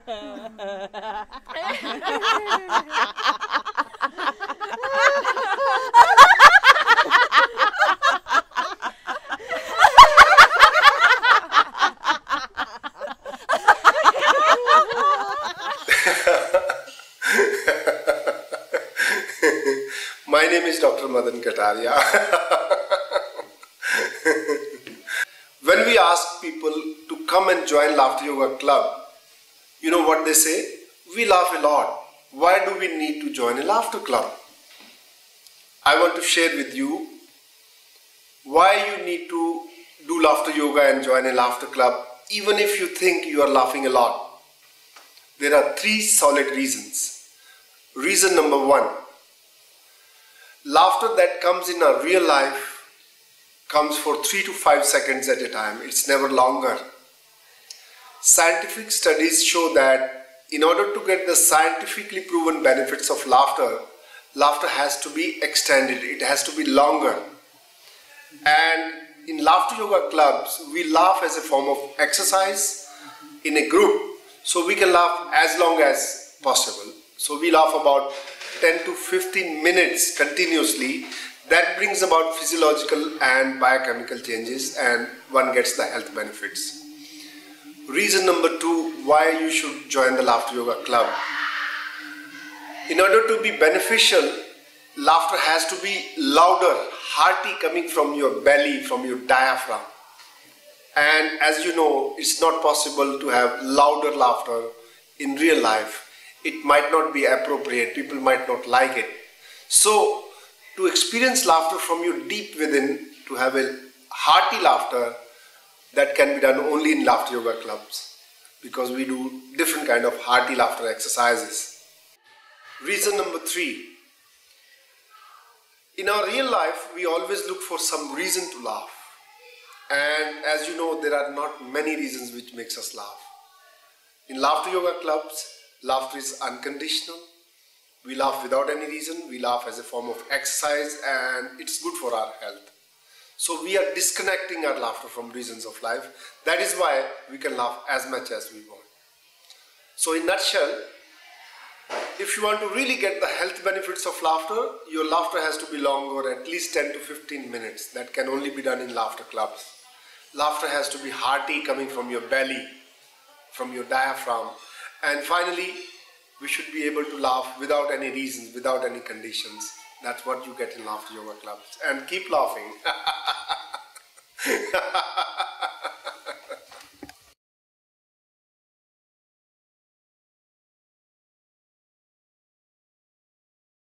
My name is Dr. Madan Kataria. When we ask people to come and join Laughter Yoga Club, you know what they say? We laugh a lot. Why do we need to join a laughter club? I want to share with you why you need to do laughter yoga and join a laughter club, even if you think you are laughing a lot. There are three solid reasons. Reason number one, laughter that comes in our real life comes for 3 to 5 seconds at a time. It's never longer. Scientific studies show that in order to get the scientifically proven benefits of laughter, laughter has to be extended. It has to be longer. And in laughter yoga clubs, we laugh as a form of exercise in a group. So we can laugh as long as possible. So we laugh about 10 to 15 minutes continuously. That brings about physiological and biochemical changes, and one gets the health benefits. Reason number two, why you should join the Laughter Yoga Club. In order to be beneficial, laughter has to be louder, hearty, coming from your belly, from your diaphragm. And as you know, it's not possible to have louder laughter in real life. It might not be appropriate, people might not like it. So, to experience laughter from your deep within, to have a hearty laughter, that can be done only in laughter yoga clubs, because we do different kind of hearty laughter exercises. Reason number three, in our real life, we always look for some reason to laugh. And as you know, there are not many reasons which makes us laugh. In laughter yoga clubs, laughter is unconditional. We laugh without any reason. We laugh as a form of exercise, and it's good for our health. So we are disconnecting our laughter from reasons of life. That is why we can laugh as much as we want. So in a nutshell, if you want to really get the health benefits of laughter, your laughter has to be longer, at least 10 to 15 minutes. That can only be done in laughter clubs. Laughter has to be hearty, coming from your belly, from your diaphragm. And finally, we should be able to laugh without any reasons, without any conditions. That's what you get in laughter yoga clubs. And keep laughing.